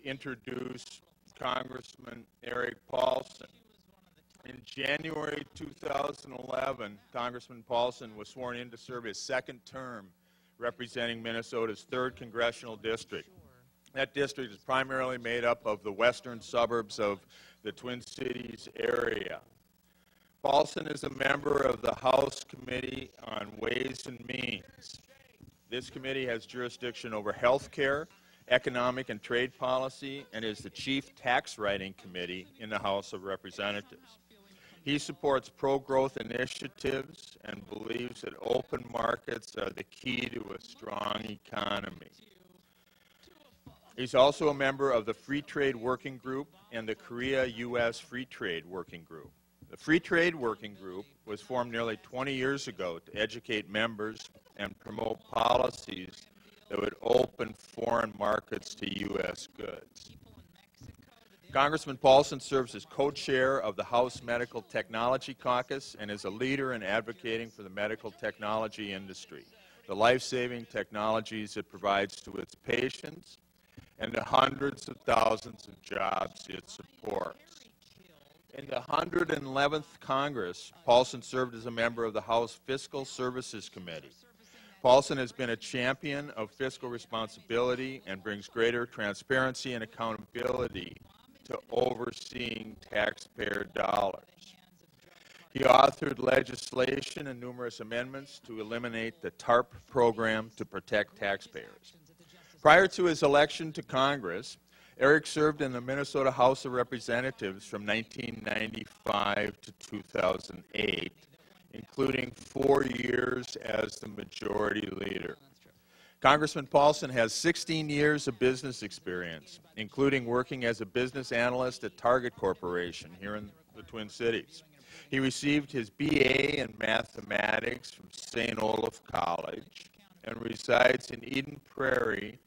Introduce Congressman Erik Paulsen. In January 2011, Congressman Paulsen was sworn in to serve his second term representing Minnesota's 3rd Congressional District. That district is primarily made up of the western suburbs of the Twin Cities area. Paulsen is a member of the House Committee on Ways and Means. This committee has jurisdiction over health care, economic and trade policy, and is the chief tax writing committee in the House of Representatives. He supports pro-growth initiatives and believes that open markets are the key to a strong economy. He's also a member of the Free Trade Working Group and the Korea-U.S. Free Trade Working Group. The Free Trade Working Group was formed nearly 20 years ago to educate members and promote policies that would open foreign markets to U.S. goods. Congressman Paulsen serves as co-chair of the House Medical Technology Caucus and is a leader in advocating for the medical technology industry, the life-saving technologies it provides to its patients, and the hundreds of thousands of jobs it supports. In the 111th Congress, Paulsen served as a member of the House Fiscal Services Committee. Paulsen has been a champion of fiscal responsibility and brings greater transparency and accountability to overseeing taxpayer dollars. He authored legislation and numerous amendments to eliminate the TARP program to protect taxpayers. Prior to his election to Congress, Erik served in the Minnesota House of Representatives from 1995 to 2008, including 4 years as the majority leader. Congressman Paulsen has 16 years of business experience, including working as a business analyst at Target Corporation here in the Twin Cities. He received his BA in mathematics from St. Olaf College and resides in Eden Prairie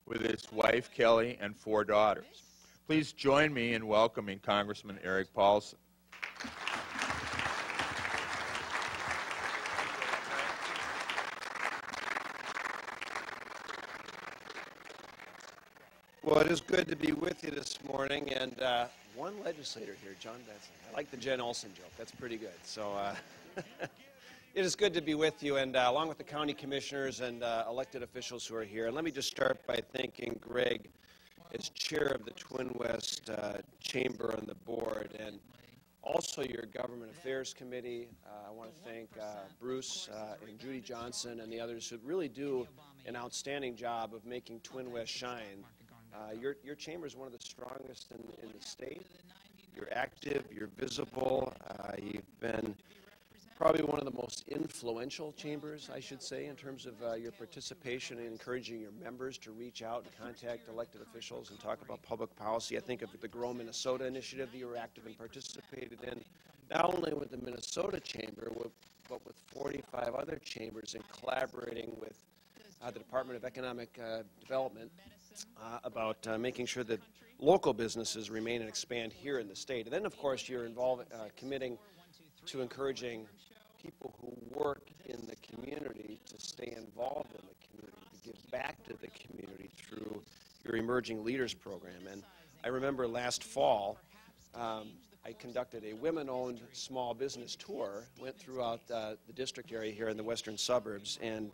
with his wife, Kelly, and 4 daughters. Please join me in welcoming Congressman Erik Paulsen. Well, it is good to be with you this morning, and one legislator here, John Benson. I like the Jen Olson joke. That's pretty good. So it is good to be with you, and along with the county commissioners and elected officials who are here. And let me just start by thanking Greg as chair of the TwinWest Chamber on the board, and also your Government Affairs Committee. I want to thank Bruce and Judy Johnson and the others who really do an outstanding job of making TwinWest shine. Your chamber is one of the strongest in the state. You're active, you're visible, you've been probably one of the most influential chambers, I should say, in terms of your participation in encouraging your members to reach out and contact elected officials and talk about public policy. I think of the Grow Minnesota initiative that you were active and participated in, not only with the Minnesota Chamber, but with 45 other chambers, and collaborating with the Department of Economic Development about making sure that local businesses remain and expand here in the state. And then, of course, you're committing to encouraging people who work in the community to stay involved in the community, to give back to the community through your Emerging Leaders Program. And I remember last fall, I conducted a women-owned small business tour, went throughout the district area here in the western suburbs, and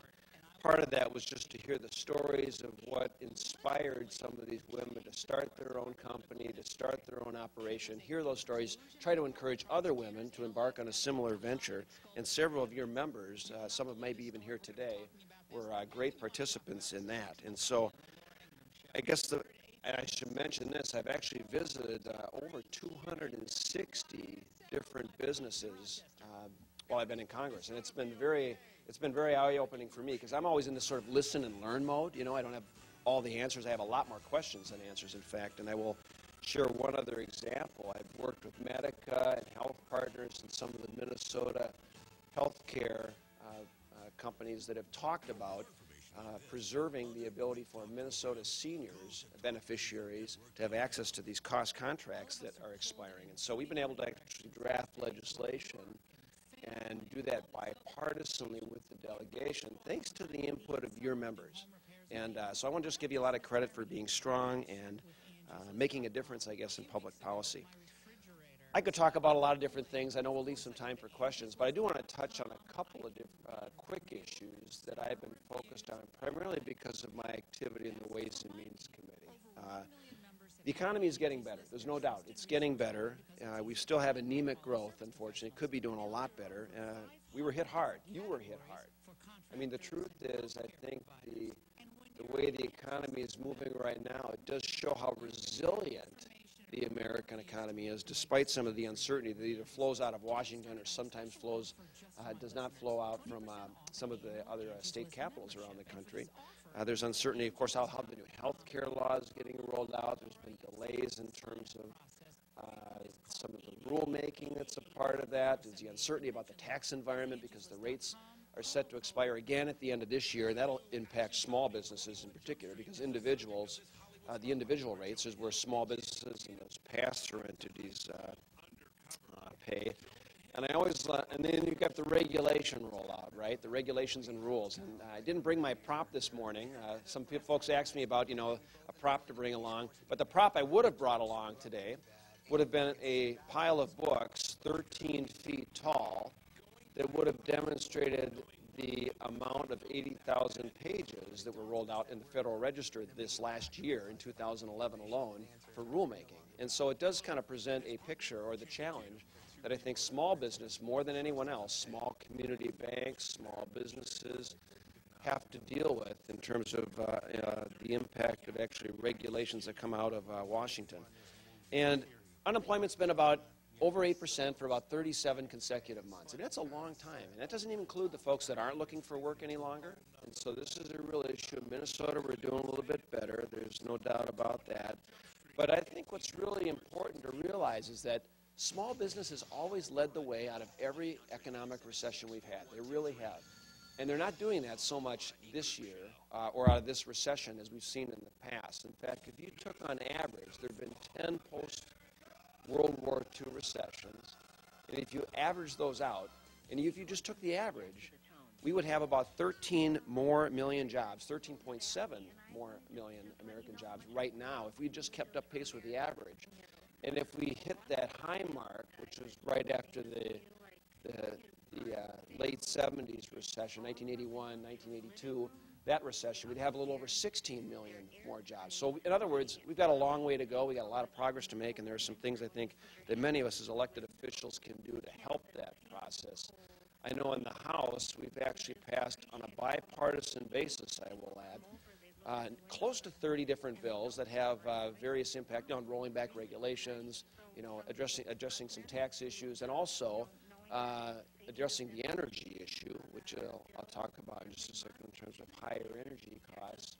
part of that was just to hear the stories of what inspired some of these women to start their own company, to start their own operation, hear those stories, try to encourage other women to embark on a similar venture. And several of your members, some of them maybe even here today, were great participants in that. And so I guess I should mention this, I've actually visited over 260 different businesses while I've been in Congress, and it's been very eye-opening for me, because I'm always in this sort of listen and learn mode. You know, I don't have all the answers. I have a lot more questions than answers, in fact, and I will share one other example. I've worked with Medica and Health Partners and some of the Minnesota healthcare companies that have talked about preserving the ability for Minnesota seniors, beneficiaries, to have access to these cost contracts that are expiring. And so we've been able to actually draft legislation and do that bipartisanly with the delegation, thanks to the input of your members. And so I want to just give you a lot of credit for being strong and making a difference, I guess, in public policy. I could talk about a lot of different things. I know we'll leave some time for questions, but I do want to touch on a couple of quick issues that I've been focused on, primarily because of my activity in the Ways and Means Committee. The economy is getting better. There's no doubt. It's getting better. We still have anemic growth, unfortunately. It could be doing a lot better. We were hit hard. You were hit hard. I mean, the truth is, I think the way the economy is moving right now, it does show how resilient the American economy is, despite some of the uncertainty that either flows out of Washington or sometimes does not flow out from some of the other state capitals around the country. There's uncertainty, of course, how the new health care law is getting rolled out. There's been delays in terms of some of the rulemaking that's a part of that. There's the uncertainty about the tax environment because the rates are set to expire again at the end of this year, and that'll impact small businesses in particular because individuals, the individual rates is where small businesses and those pass-through entities pay. And and then you've got the regulation rollout, right? The regulations and rules. And I didn't bring my prop this morning. Some folks asked me about, a prop to bring along. But the prop I would have brought along today would have been a pile of books 13 feet tall that would have demonstrated the amount of 80,000 pages that were rolled out in the Federal Register this last year in 2011 alone for rulemaking. And so it does kind of present a picture or the challenge that I think small business, more than anyone else, small community banks, small businesses, have to deal with in terms of the impact of actually regulations that come out of Washington. And unemployment's been about over 8% for about 37 consecutive months. And that's a long time. And that doesn't even include the folks that aren't looking for work any longer. And so this is a real issue. In Minnesota, we're doing a little bit better. There's no doubt about that. But I think what's really important to realize is that small business has always led the way out of every economic recession we've had. They really have. And they're not doing that so much this year or out of this recession as we've seen in the past. In fact, if you took on average, there have been 10 post-World War II recessions, and if you average those out, and if you just took the average, we would have about 13 more million jobs, 13.7 more million American jobs right now if we just kept up pace with the average. And if we hit that high mark, which was right after the late 70s recession, 1981, 1982, that recession, we'd have a little over 16 million more jobs. So in other words, we've got a long way to go. We've got a lot of progress to make, and there are some things I think that many of us as elected officials can do to help that process. I know in the House, we've actually passed on a bipartisan basis, I will add, close to 30 different bills that have various impact on rolling back regulations, addressing some tax issues, and also addressing the energy issue, which I'll talk about in just a second in terms of higher energy costs,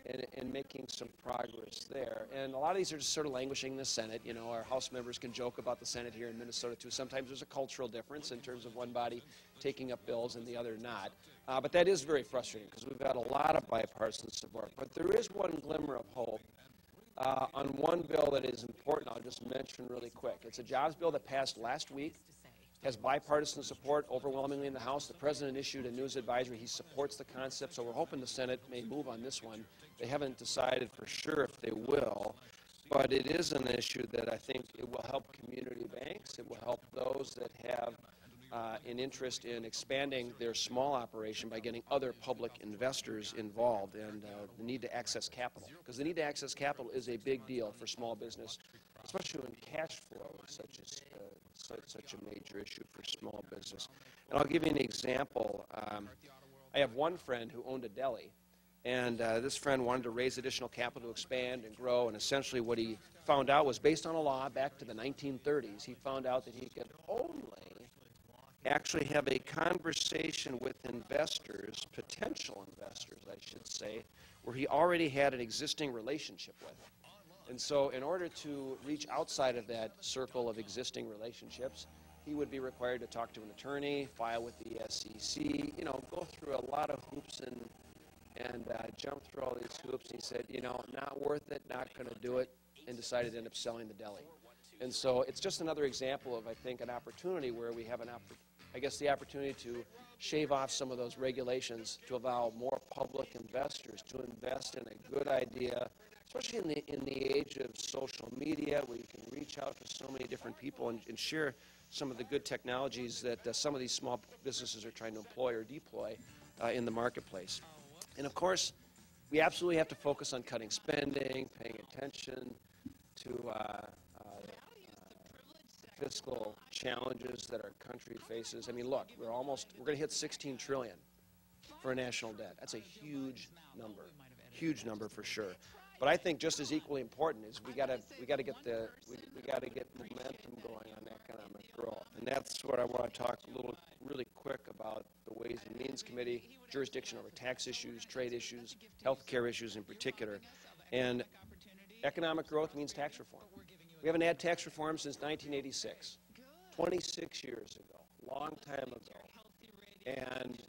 and making some progress there. And a lot of these are just sort of languishing in the Senate. Our House members can joke about the Senate here in Minnesota, too. Sometimes there's a cultural difference in terms of one body taking up bills and the other not. But that is very frustrating because we've got a lot of bipartisan support. But there is one glimmer of hope on one bill that is important I'll just mention really quick. It's a jobs bill that passed last week. Has bipartisan support overwhelmingly in the House. The President issued a news advisory. He supports the concept, so we're hoping the Senate may move on this one. They haven't decided for sure if they will, but it is an issue that I think it will help community banks. It will help those that have an interest in expanding their small operation by getting other public investors involved, and the need to access capital. Because the need to access capital is a big deal for small business, especially when cash flow is such a major issue for small business. And I'll give you an example. I have one friend who owned a deli, and this friend wanted to raise additional capital to expand and grow, and essentially what he found out was based on a law back to the 1930s, he found out that he could only actually have a conversation with investors, potential investors, I should say, where he already had an existing relationship with. And so in order to reach outside of that circle of existing relationships, he would be required to talk to an attorney, file with the SEC, go through a lot of hoops and jump through all these hoops. And he said, not worth it, not going to do it, and decided to end up selling the deli. And so it's just another example of, I think, an opportunity where we have the opportunity to shave off some of those regulations to allow more public investors to invest in a good idea, especially in the age of social media, where you can reach out to so many different people and share some of the good technologies that some of these small businesses are trying to employ or deploy in the marketplace. And of course, we absolutely have to focus on cutting spending, paying attention to fiscal challenges that our country faces. I mean, look, we're going to hit 16 trillion for a national debt. That's a huge number for sure. But I think just as equally important is we got to get momentum going on economic growth, and that's what I want to talk really quick about: the Ways and Means Committee, jurisdiction over tax issues, trade issues, health care issues in particular, and economic growth means tax reform. We haven't had tax reform since 1986, 26 years ago, long time ago, and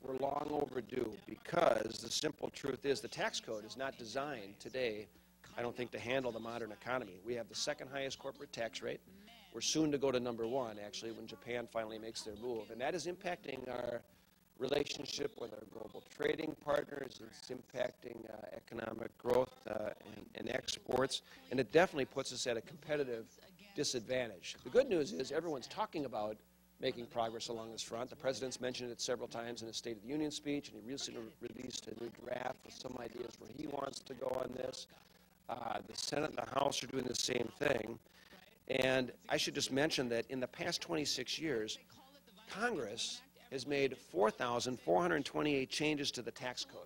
we're long overdue, because the simple truth is the tax code is not designed today, I don't think, to handle the modern economy. We have the second highest corporate tax rate. We're soon to go to number one, actually, when Japan finally makes their move. And that is impacting our relationship with our global trading partners. It's impacting economic growth and exports. And it definitely puts us at a competitive disadvantage. The good news is everyone's talking about making progress along this front. The President's mentioned it several times in his State of the Union speech, and he recently released a new draft with some ideas where he wants to go on this. The Senate and the House are doing the same thing. And I should just mention that in the past 26 years, Congress has made 4,428 changes to the tax code.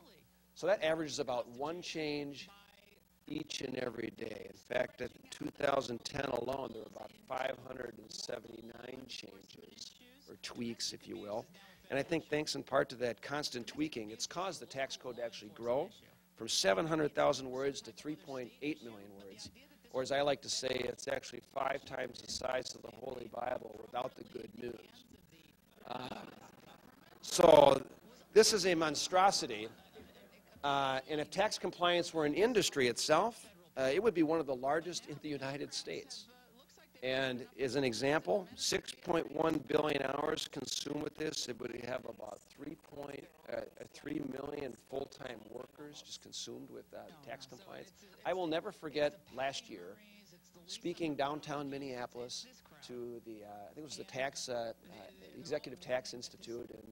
So that averages about one change each and every day. In fact, in 2010 alone, there were about 579 changes, or tweaks, if you will. And I think thanks in part to that constant tweaking, it's caused the tax code to actually grow from 700,000 words to 3.8 million words. Or as I like to say, it's actually 5 times the size of the Holy Bible without the good news. So this is a monstrosity. And if tax compliance were an industry itself, it would be one of the largest in the United States. And as an example, 6.1 billion hours consumed with this. It would have about 3 million full-time workers just consumed with tax compliance. I will never forget last year speaking downtown Minneapolis to the, I think it was the Executive Tax Institute, and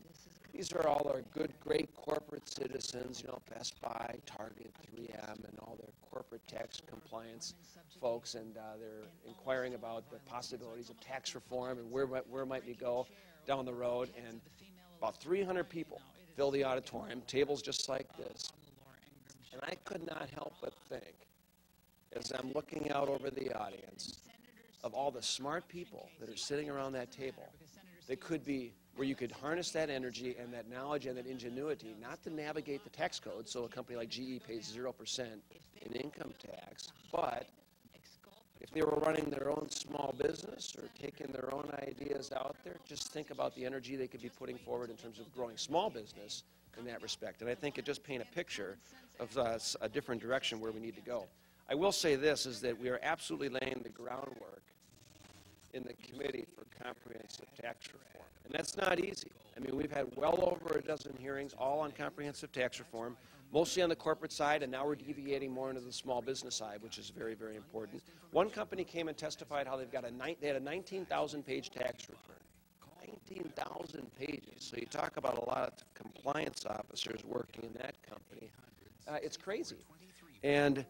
these are all our good, great corporate citizens, you know, Best Buy, Target, 3M, and all their corporate tax compliance folks, and they're inquiring about the possibilities of tax reform and where might we go down the road. And about 300 people fill the auditorium, tables just like this. And I could not help but think, as I'm looking out over the audience, of all the smart people that are sitting around that table that could be, where you could harness that energy and that knowledge and that ingenuity, not to navigate the tax code, so a company like GE pays 0% in income tax, but if they were running their own small business or taking their own ideas out there, just think about the energy they could be putting forward in terms of growing small business in that respect. And I think it just paints a picture of a different direction where we need to go. I will say this, is that we are absolutely laying the groundwork in the Committee for Comprehensive Tax Reform. And that's not easy. I mean, we've had well over a dozen hearings, all on comprehensive tax reform, mostly on the corporate side, and now we're deviating more into the small business side, which is very, very important. One company came and testified how they had a 19,000-page tax return. 19,000 pages. So you talk about a lot of compliance officers working in that company. It's crazy. And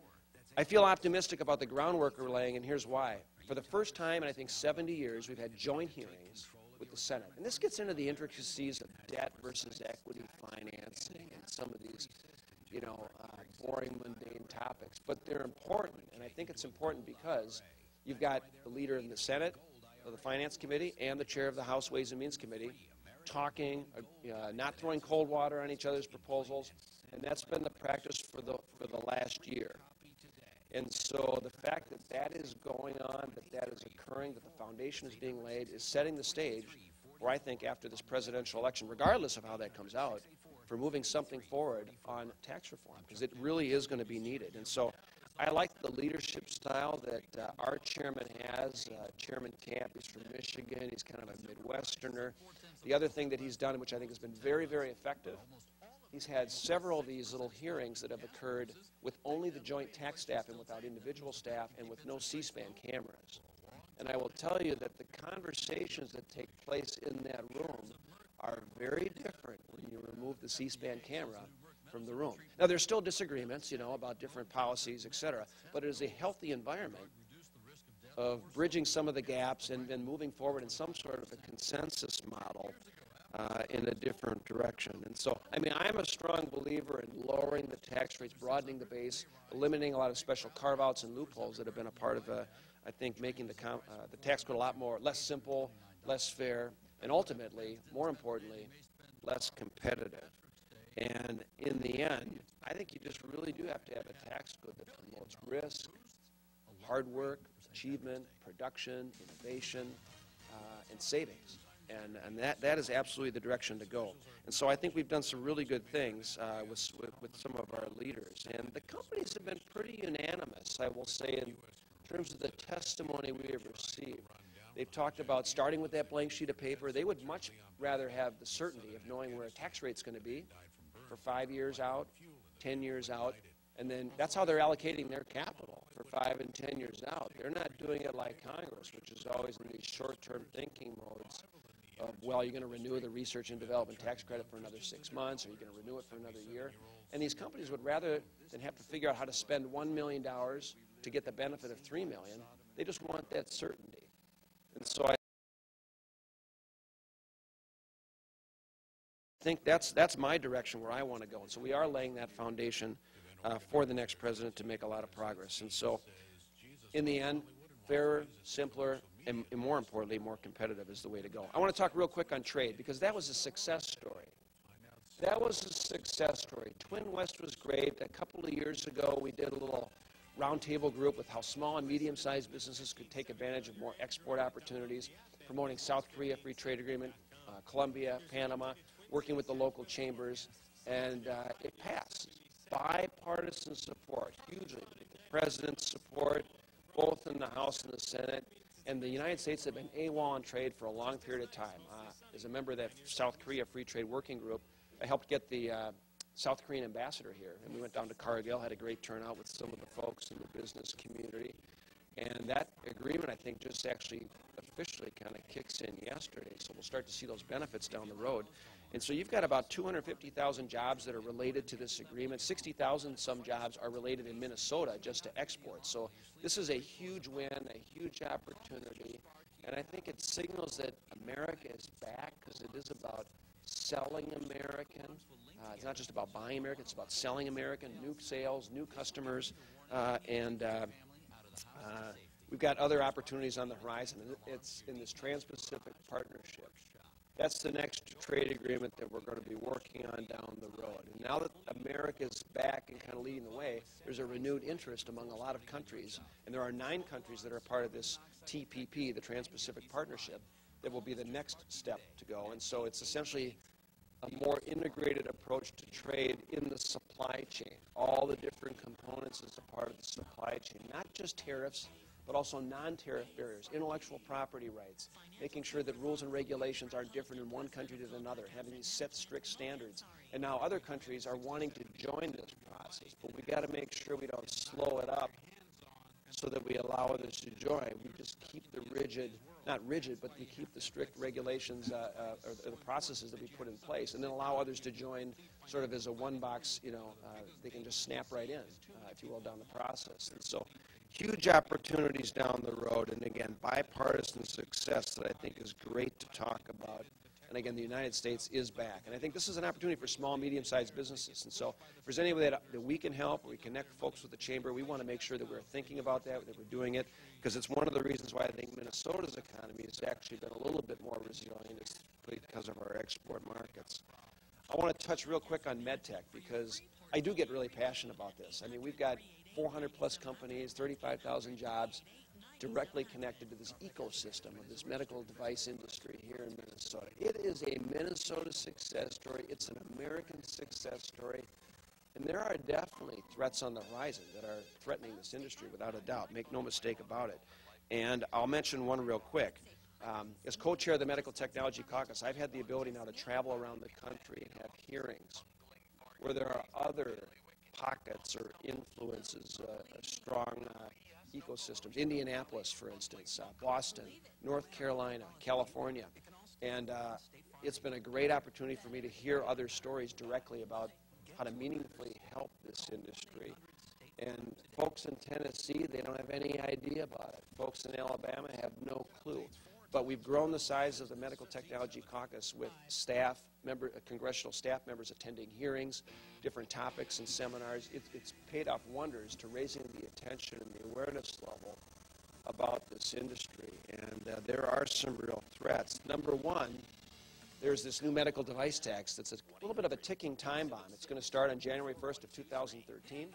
I feel optimistic about the groundwork we're laying, and here's why. For the first time in, I think, 70 years, we've had joint hearings with the Senate. And this gets into the intricacies of debt versus equity financing and some of these, you know, boring, mundane topics. But they're important, and I think it's important because you've got the leader in the Senate of the Finance Committee and the chair of the House Ways and Means Committee talking, not throwing cold water on each other's proposals, and that's been the practice for the last year. And so the fact that that is going on, that is occurring, that the foundation is being laid, is setting the stage for, I think, after this presidential election, regardless of how that comes out, for moving something forward on tax reform, because it really is going to be needed. And so I like the leadership style that our chairman has. Chairman Camp is from Michigan. He's kind of a Midwesterner. The other thing that he's done, which I think has been very, very effective, he's had several of these little hearings that have occurred with only the joint tax staff and without individual staff and with no C-SPAN cameras. And I will tell you that the conversations that take place in that room are very different when you remove the C-SPAN camera from the room. Now, there's still disagreements, about different policies, et cetera, but it is a healthy environment of bridging some of the gaps and then moving forward in some sort of a consensus model in a different direction. And so, I'm a strong believer in lowering the tax rates, broadening the base, eliminating a lot of special carve-outs and loopholes that have been a part of, I think, making the tax code a lot less simple, less fair, and ultimately, more importantly, less competitive. And in the end, I think you just really do have to have a tax code that promotes risk, hard work, achievement, production, innovation, and savings. And that is absolutely the direction to go. And so I think we've done some really good things with some of our leaders. And the companies have been pretty unanimous, I will say, in terms of the testimony we have received. They've talked about starting with that blank sheet of paper. They would much rather have the certainty of knowing where a tax rate's going to be for 5 years out, 10 years out, and then that's how they're allocating their capital for 5 and 10 years out. They're not doing it like Congress, which is always in these short-term thinking modes of, well, you're going to renew the research and development tax credit for another 6 months, or you're going to renew it for another year. And these companies would rather than have to figure out how to spend $1 million to get the benefit of $3 million, they just want that certainty. And so I think that's my direction where I want to go. And so we are laying that foundation for the next president to make a lot of progress. And so in the end, fairer, simpler, and more importantly, more competitive is the way to go. I want to talk real quick on trade because that was a success story. That was a success story. TwinWest was great. A couple of years ago, we did a little roundtable group with how small and medium-sized businesses could take advantage of more export opportunities, promoting South Korea Free Trade Agreement, Colombia, Panama, working with the local chambers, and it passed. Bipartisan support, hugely. The president's support, both in the House and the Senate, and the United States have been AWOL on trade for a long period of time. As a member of that South Korea Free Trade Working Group, I helped get the South Korean ambassador here, and we went down to Cargill, had a great turnout with some of the folks in the business community, and that agreement, I think, just actually officially kind of kicks in yesterday, so we'll start to see those benefits down the road. And so you've got about 250,000 jobs that are related to this agreement. 60,000 some jobs are related in Minnesota just to export. So this is a huge win, a huge opportunity, and I think it signals that America is back because it is about selling American. It's not just about buying American, it's about selling American, new sales, new customers, and we've got other opportunities on the horizon. It's in this Trans-Pacific Partnership. That's the next trade agreement that we're going to be working on down the road. And now that America's back and kind of leading the way, there's a renewed interest among a lot of countries, and there are 9 countries that are part of this TPP, the Trans-Pacific Partnership, that will be the next step to go. And so it's essentially a more integrated approach to trade in the supply chain. All the different components as a part of the supply chain, not just tariffs, but also non-tariff barriers, intellectual property rights, making sure that rules and regulations aren't different in one country to another, having these set strict standards. And now other countries are wanting to join this process, but we've got to make sure we don't slow it up so that we allow others to join. We just keep the not rigid, but we keep the strict regulations or the processes that we put in place, and then allow others to join sort of as a one-box, they can just snap right in, if you will, down the process. And so huge opportunities down the road, and again, bipartisan success that I think is great to talk about. And again, the United States is back. And I think this is an opportunity for small and medium-sized businesses. And so if there's any way that we can help, or we connect folks with the Chamber, we want to make sure that we're thinking about that we're doing it, because it's one of the reasons why I think Minnesota's economy has actually been a little bit more resilient is because of our export markets. I want to touch real quick on MedTech, because I do get really passionate about this. I mean, we've got 400-plus companies, 35,000 jobs, directly connected to this ecosystem of this medical device industry here in Minnesota. It is a Minnesota success story. It's an American success story. And there are definitely threats on the horizon that are threatening this industry without a doubt. Make no mistake about it. And I'll mention one real quick. As co-chair of the Medical Technology Caucus, I've had the ability now to travel around the country and have hearings where there are other pockets or influences, strong ecosystems. Indianapolis, for instance, Boston, North Carolina, California. And it's been a great opportunity for me to hear other stories directly about how to meaningfully help this industry. And folks in Tennessee, they don't have any idea about it. Folks in Alabama have no clue. But we've grown the size of the Medical Technology Caucus with staff, congressional staff members attending hearings, different topics and seminars. It's paid off wonders to raising the attention and the awareness level about this industry. And there are some real threats. Number one, there's this new medical device tax that's a little bit of a ticking time bomb. It's going to start on January 1st of 2013.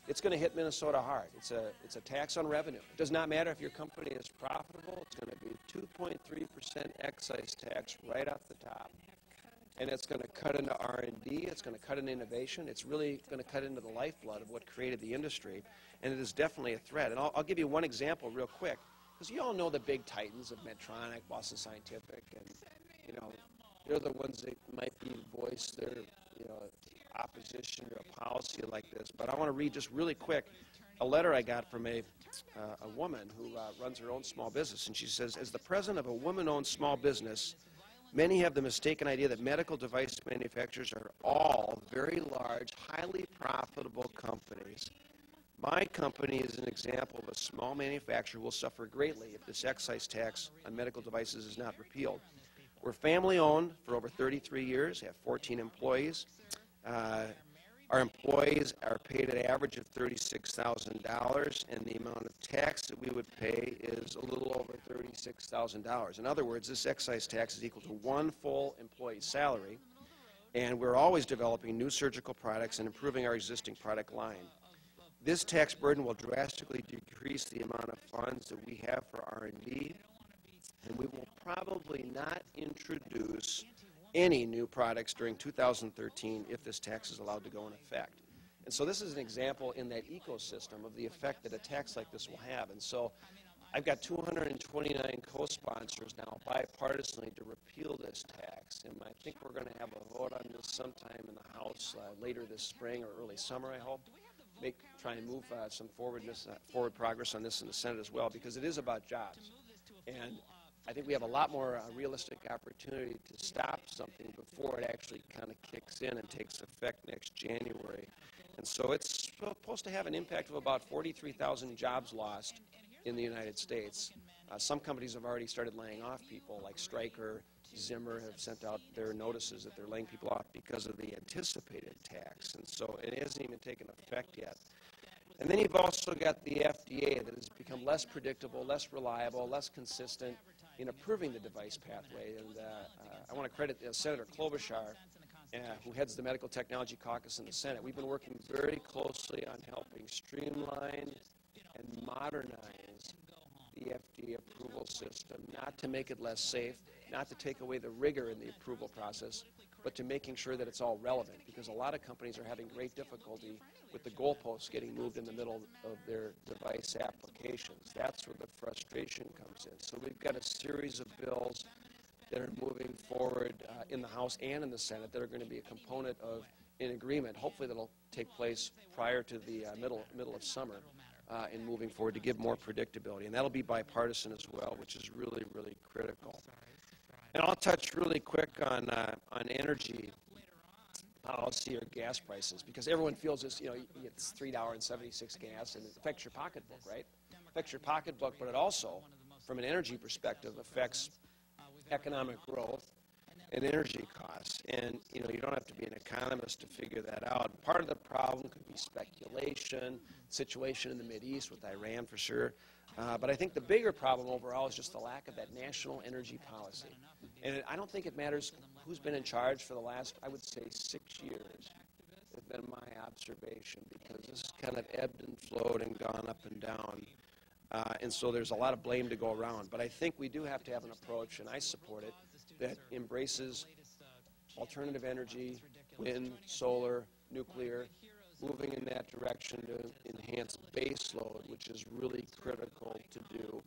It's going to hit Minnesota hard. It's a tax on revenue. It does not matter if your company is profitable. It's going to be 2.3% excise tax right off the top. And it's going to cut into R&D. It's going to cut into innovation. It's really going to cut into the lifeblood of what created the industry. And it is definitely a threat. And I'll give you one example real quick. Because you all know the big titans of Medtronic, Boston Scientific, and, you know, they're the ones that might be voice their, you know, opposition to a policy like this. But I want to read just really quick a letter I got from a woman who runs her own small business. And she says, as the president of a woman-owned small business, many have the mistaken idea that medical device manufacturers are all very large, highly profitable companies. My company is an example of a small manufacturer who will suffer greatly if this excise tax on medical devices is not repealed. We're family-owned for over 33 years, have 14 employees. Our employees are paid an average of $36,000, and the amount of tax that we would pay is a little over $36,000. In other words, this excise tax is equal to one full employee's salary, and we're always developing new surgical products and improving our existing product line. This tax burden will drastically decrease the amount of funds that we have for R&D, and we will probably not introduce any new products during 2013 if this tax is allowed to go in effect. And so this is an example in that ecosystem of the effect that a tax like this will have. And so I've got 229 co-sponsors now bipartisanly to repeal this tax. And I think we're going to have a vote on this sometime in the House later this spring or early summer, I hope. Try and move some forward progress on this in the Senate as well, because it is about jobs. And I think we have a lot more realistic opportunity to stop something before it actually kind of kicks in and takes effect next January. And so it's supposed to have an impact of about 43,000 jobs lost in the United States. Some companies have already started laying off people, like Stryker, Zimmer have sent out their notices that they're laying people off because of the anticipated tax. And so it hasn't even taken effect yet. And then you've also got the FDA that has become less predictable, less reliable, less consistent in approving the device pathway. And I want to credit Senator Klobuchar, who heads the Medical Technology Caucus in the Senate. We've been working very closely on helping streamline and modernize the FDA approval system, not to make it less safe, not to take away the rigor in the approval process, but to making sure that it's all relevant, because a lot of companies are having great difficulty with the goalposts getting moved in the middle of their device applications. That's where the frustration comes in. So we've got a series of bills that are moving forward in the House and in the Senate that are going to be a component of an agreement. Hopefully that'll take place prior to the middle of summer in moving forward to give more predictability. And that'll be bipartisan as well, which is really, really critical. And I'll touch really quick on energy policy or gas prices, because everyone feels this, it's $3.76 gas, and it affects your pocketbook, right? It affects your pocketbook, but it also, from an energy perspective, affects economic growth and energy costs. And, you don't have to be an economist to figure that out. Part of the problem could be speculation, situation in the Mideast with Iran for sure. But I think the bigger problem overall is just the lack of that national energy policy. And I don't think it matters who's been in charge for the last, I would say, 6 years. Has been my observation, because this has kind of ebbed and flowed and gone up and down. And so there's a lot of blame to go around. But I think we do have to have an approach, and I support it, that embraces alternative energy, wind, solar, nuclear, moving in that direction to enhance base load, which is really critical to do,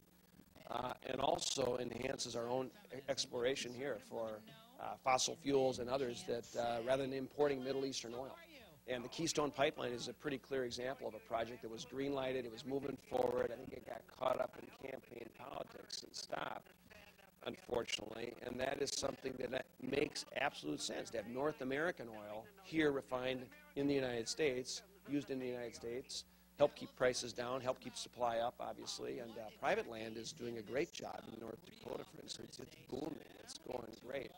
and also enhances our own exploration here for fossil fuels and others, that rather than importing Middle Eastern oil. And the Keystone Pipeline is a pretty clear example of a project that was green-lighted, it was moving forward. I think it got caught up in campaign politics and stopped, unfortunately. And that is something that makes absolute sense, to have North American oil here refined in the United States, used in the United States, help keep prices down, help keep supply up, obviously. And private land is doing a great job in North Dakota, for instance. It's booming. It's going great.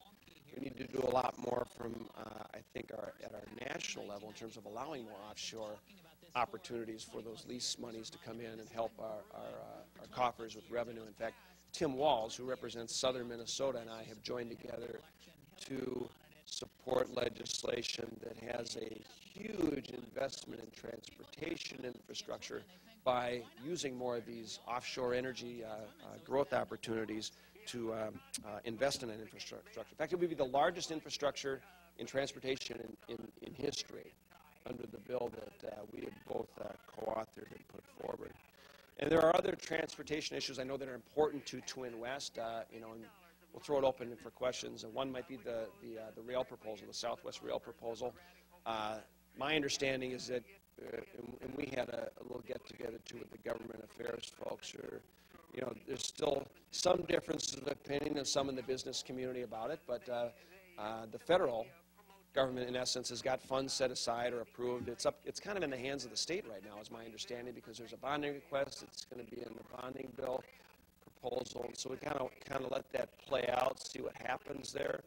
We need to do a lot more from, I think, at our national level in terms of allowing more offshore opportunities for those lease monies to come in and help our coffers with revenue. In fact, Tim Walls, who represents southern Minnesota, and I have joined together to support legislation that has a huge investment in transportation infrastructure by using more of these offshore energy growth opportunities to invest in an infrastructure. In fact, it would be the largest infrastructure in transportation in history under the bill that we have both co-authored and put forward. And there are other transportation issues I know that are important to TwinWest, and we'll throw it open for questions. And one might be the rail proposal, the Southwest rail proposal. My understanding is that, and we had a little get-together too with the government affairs folks, there's still some differences of opinion and some in the business community about it, but the federal government, in essence, has got funds set aside or approved. It's kind of in the hands of the state right now, is my understanding, because there's a bonding request. It's going to be in the bonding bill proposal, and so we kind of let that play out, see what happens there.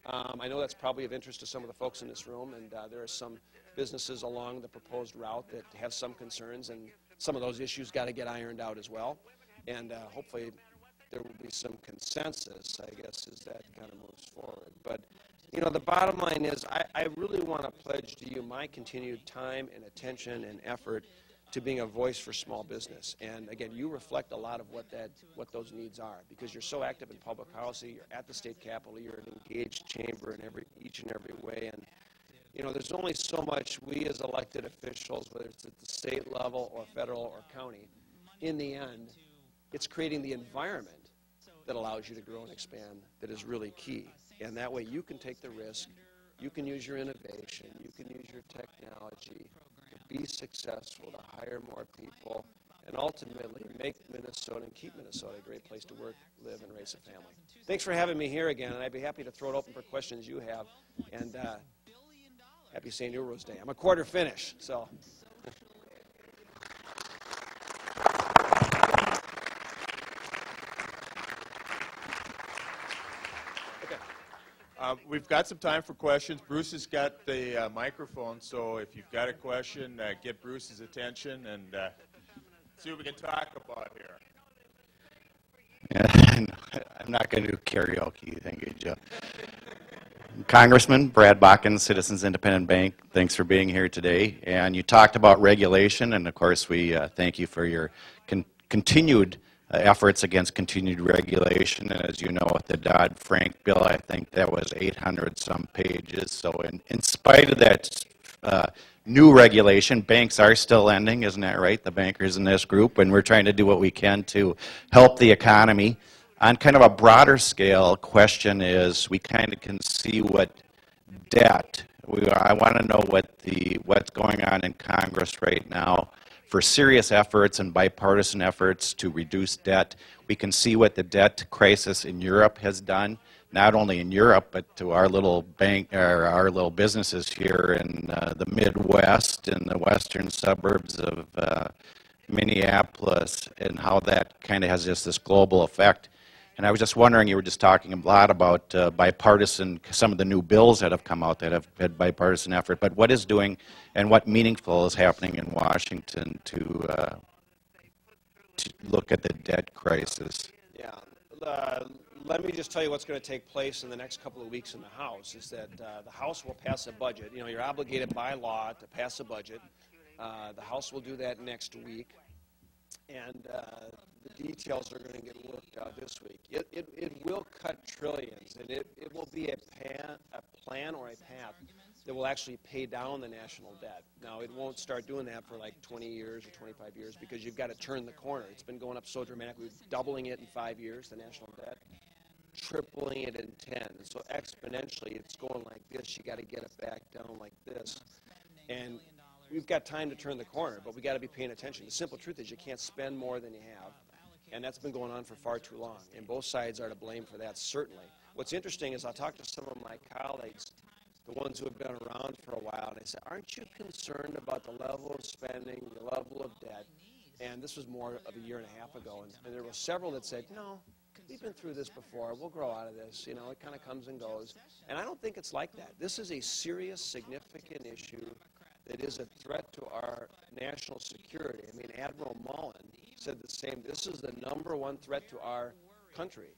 I know that's probably of interest to some of the folks in this room, and there are some businesses along the proposed route that have some concerns, and some of those issues got to get ironed out as well. And hopefully there will be some consensus, I guess, as that kind of moves forward. But, the bottom line is I really want to pledge to you my continued time and attention and effort to being a voice for small business. And, again, you reflect a lot of what those needs are, because you're so active in public policy, you're at the state capitol, you're an engaged chamber in each and every way. And, there's only so much we as elected officials, whether it's at the state level or federal or county, in the end, it's creating the environment that allows you to grow and expand that is really key. And that way you can take the risk, you can use your innovation, you can use your technology to be successful, to hire more people, and ultimately make Minnesota and keep Minnesota a great place to work, live, and raise a family. Thanks for having me here again, and I'd be happy to throw it open for questions you have. And happy St. Euros Day. I'm a quarter finish, so. We've got some time for questions. Bruce has got the microphone, so if you've got a question, get Bruce's attention and see what we can talk about here. Yeah, I'm not going to do karaoke. Thank you, Joe. Congressman Brad Bakken, Citizens Independent Bank, thanks for being here today. And you talked about regulation, and of course we thank you for your continued efforts against continued regulation. And as you know, with the Dodd-Frank bill, I think that was 800-some pages. So in spite of that new regulation, banks are still lending, isn't that right? The bankers in this group, and we're trying to do what we can to help the economy. On kind of a broader scale, question is, we kind of can see what debt, I want to know what's going on in Congress right now for serious efforts and bipartisan efforts to reduce debt. We can see what the debt crisis in Europe has done, not only in Europe, but to our little bank, or our little businesses here in the Midwest and the western suburbs of Minneapolis, and how that kind of has just this global effect. And I was just wondering, you were just talking a lot about bipartisan, some of the new bills that have come out that have had bipartisan effort, but what is doing and what meaningful is happening in Washington to look at the debt crisis? Yeah, let me just tell you what's going to take place in the next couple of weeks in the House, is that the House will pass a budget. You're obligated by law to pass a budget. The House will do that next week. And the details are going to get worked out this week. It will cut trillions, and it will be a plan or a path that will actually pay down the national debt. Now, it won't start doing that for like 20 years or 25 years, because you've got to turn the corner. It's been going up so dramatically. We're doubling it in 5 years, the national debt, tripling it in 10. And so exponentially, it's going like this. You got to get it back down like this. And we've got time to turn the corner, but we got to be paying attention. The simple truth is you can't spend more than you have, and that's been going on for far too long. And both sides are to blame for that, certainly. What's interesting is I'll talk to some of my colleagues, the ones who have been around for a while, and I say, aren't you concerned about the level of spending, the level of debt? And this was more of a year and a half ago, and there were several that said, no, we've been through this before. We'll grow out of this. You know, it kind of comes and goes. And I don't think it's like that. This is a serious, significant issue that is a threat to our national security. I mean, Admiral Mullen said the same. This is the #1 threat to our country.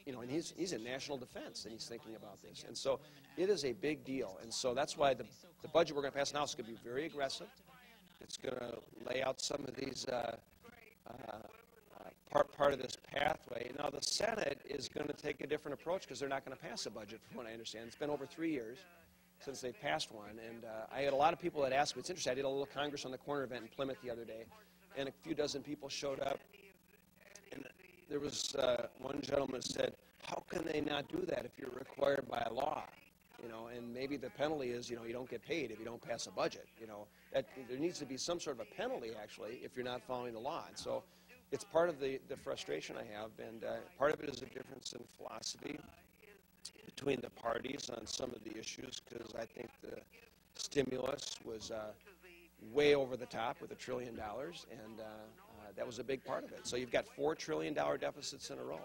You know, and he's in national defense, and he's thinking about this. And so it is a big deal. And so that's why the budget we're going to pass now is going to be very aggressive. It's going to lay out some of these part of this pathway. Now, the Senate is going to take a different approach because they're not going to pass a budget, from what I understand. It's been over 3 years since they passed one. And I had a lot of people that asked me. It's interesting. I did a little Congress on the Corner event in Plymouth the other day, and a few dozen people showed up. And there was one gentleman said, how can they not do that if you're required by law? You know, and maybe the penalty is, you know, you don't get paid if you don't pass a budget. You know, that there needs to be some sort of a penalty, actually, if you're not following the law. And so it's part of the frustration I have, and part of it is a difference in philosophy between the parties on some of the issues, because I think the stimulus was way over the top with $1 trillion, and that was a big part of it. So you've got $4 trillion deficits in a row,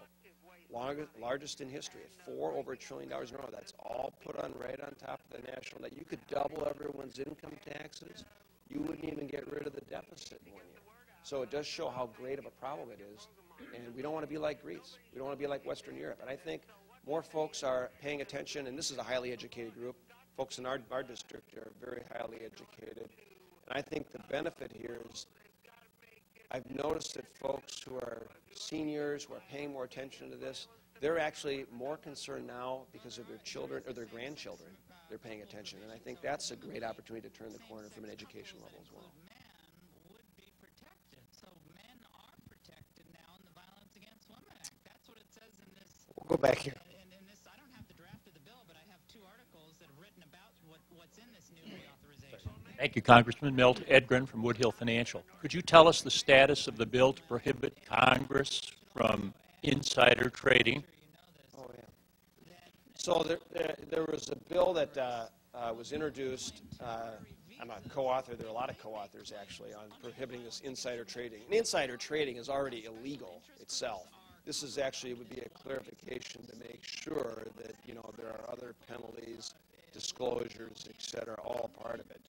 largest in history, at over $1 trillion in a row. That's all put on right on top of the national debt. You could double everyone's income taxes. You wouldn't even get rid of the deficit in 1 year. So it does show how great of a problem it is, and we don't want to be like Greece. We don't want to be like Western Europe. And I think more folks are paying attention, and this is a highly educated group. Folks in our district are very highly educated. And I think the benefit here is I've noticed that folks who are seniors, who are paying more attention to this, they're actually more concerned now because of their children or their grandchildren. They're paying attention. And I think that's a great opportunity to turn the corner from an education level as well. We'll go back here. I don't have the draft of the bill, but I have 2 articles that have written about what's in this new reauthorization. Thank you, Congressman. Milt Edgren from Woodhill Financial. Could you tell us the status of the bill to prohibit Congress from insider trading? Oh, yeah. So there was a bill that was introduced. I'm a co-author. There are a lot of co-authors, actually, on prohibiting this insider trading. And insider trading is already illegal itself. This is actually would be a clarification to make sure that, you know, there are other penalties, disclosures, et cetera, all part of it.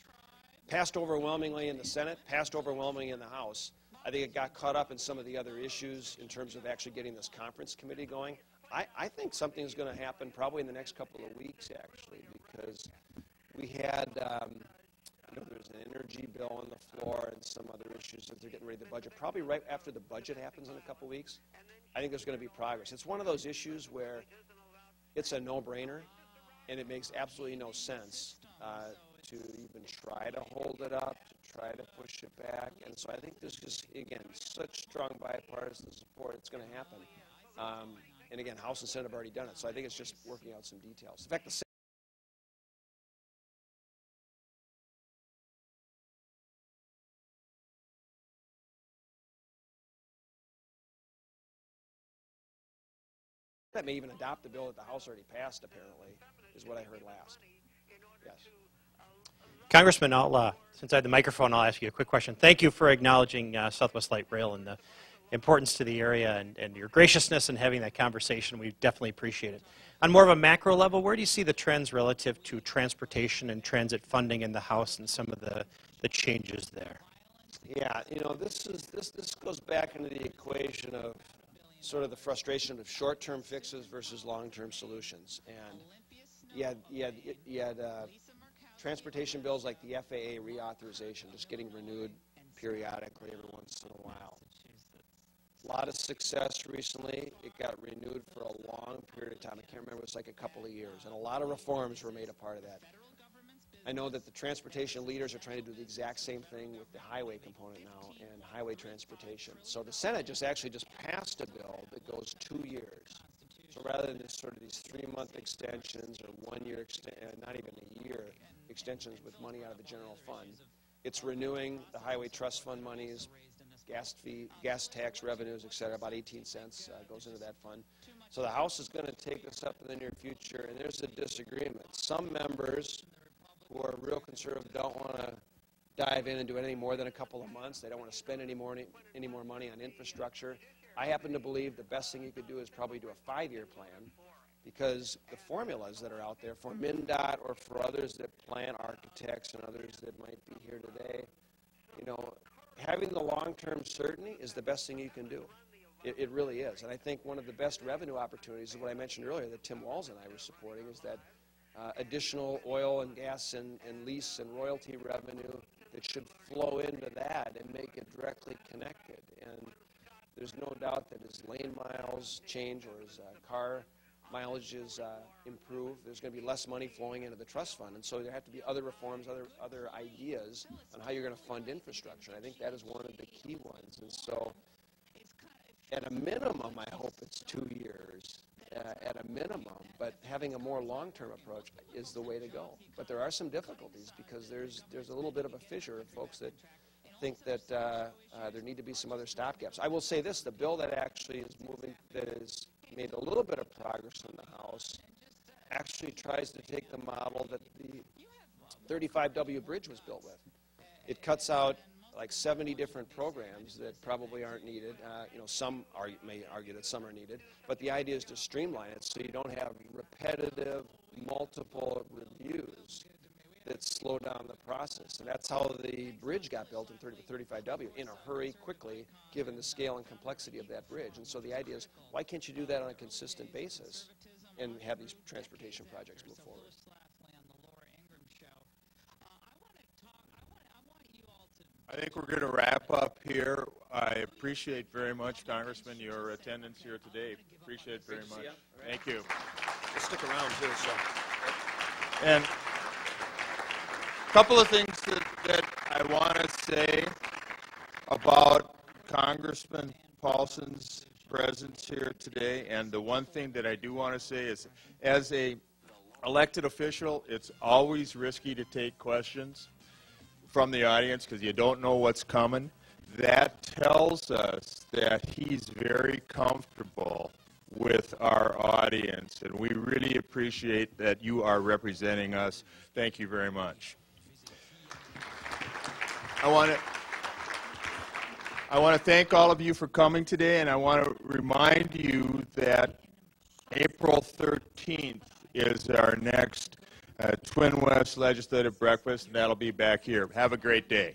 Passed overwhelmingly in the Senate, passed overwhelmingly in the House. I think it got caught up in some of the other issues in terms of actually getting this conference committee going. I think something's going to happen probably in the next couple of weeks, actually, because we had, you know, there's an energy bill on the floor and some other issues that they're getting ready to budget. Probably right after the budget happens in a couple of weeks, I think there's going to be progress. It's one of those issues where it's a no-brainer, and it makes absolutely no sense to even try to hold it up, to try to push it back. And so I think there's just, again, such strong bipartisan support, it's going to happen. And again, House and Senate have already done it, so I think it's just working out some details. In fact, the that may even adopt the bill that the House already passed, apparently, is what I heard last. Yes. Congressman, since I have the microphone, I'll ask you a quick question. Thank you for acknowledging Southwest Light Rail and the importance to the area and your graciousness in having that conversation. We definitely appreciate it. On more of a macro level, where do you see the trends relative to transportation and transit funding in the House and some of the changes there? Yeah, you know, this goes back into the equation of sort of the frustration of short-term fixes versus long-term solutions. And you had transportation bills like the FAA reauthorization, just getting renewed periodically every once in a while. A lot of success recently. It got renewed for a long period of time. I can't remember, it was like a couple of years. And a lot of reforms were made a part of that. I know that the transportation leaders are trying to do the exact same thing with the highway component now and highway transportation. So the Senate just passed a bill that goes 2 years. So rather than just sort of these 3-month extensions or 1 year, not even a year extensions with money out of the general fund. It's renewing the highway trust fund monies, gas tax revenues, et cetera. About 18 cents goes into that fund. So the House is going to take this up in the near future, and there's a disagreement. Some members who are real conservative don't want to dive in and do anything more than a couple of months. They don't want to spend any more money on infrastructure. I happen to believe the best thing you could do is probably do a 5-year plan, because the formulas that are out there for MnDOT or for others that plan, architects and others that might be here today, having the long-term certainty is the best thing you can do. It really is. And I think one of the best revenue opportunities is what I mentioned earlier that Tim Walz and I were supporting, is that additional oil and gas and lease and royalty revenue that should flow into that and make it directly connected. And there's no doubt that as lane miles change or as car mileages improve, there's going to be less money flowing into the trust fund. And so there have to be other reforms, other ideas on how you're going to fund infrastructure. And I think that is one of the key ones. And so at a minimum, I hope it's 2 years at a minimum, but having a more long-term approach is the way to go. But there are some difficulties because there's a little bit of a fissure of folks that think that there need to be some other stopgaps. I will say this, the bill that actually is moving, that has made a little bit of progress in the House, actually tries to take the model that the 35W bridge was built with. It cuts out like 70 different programs that probably aren't needed. Some may argue that some are needed, but the idea is to streamline it so you don't have repetitive, multiple reviews that slow down the process. And that's how the bridge got built in 35W, in a hurry, quickly, given the scale and complexity of that bridge. And so the idea is, why can't you do that on a consistent basis and have these transportation projects move forward? I think we're going to wrap up here. I appreciate very much, Congressman, your attendance here today. Appreciate it very much. Thank you. We'll stick around, too. So. And a couple of things that I want to say about Congressman Paulsen's presence here today. And the one thing that I do want to say is, as a elected official, it's always risky to take questions from the audience because you don't know what's coming. That tells us that he's very comfortable with our audience, and we really appreciate that you are representing us. Thank you very much. I want to thank all of you for coming today, and I want to remind you that April 13th is our next TwinWest Legislative Breakfast, and that'll be back here. Have a great day.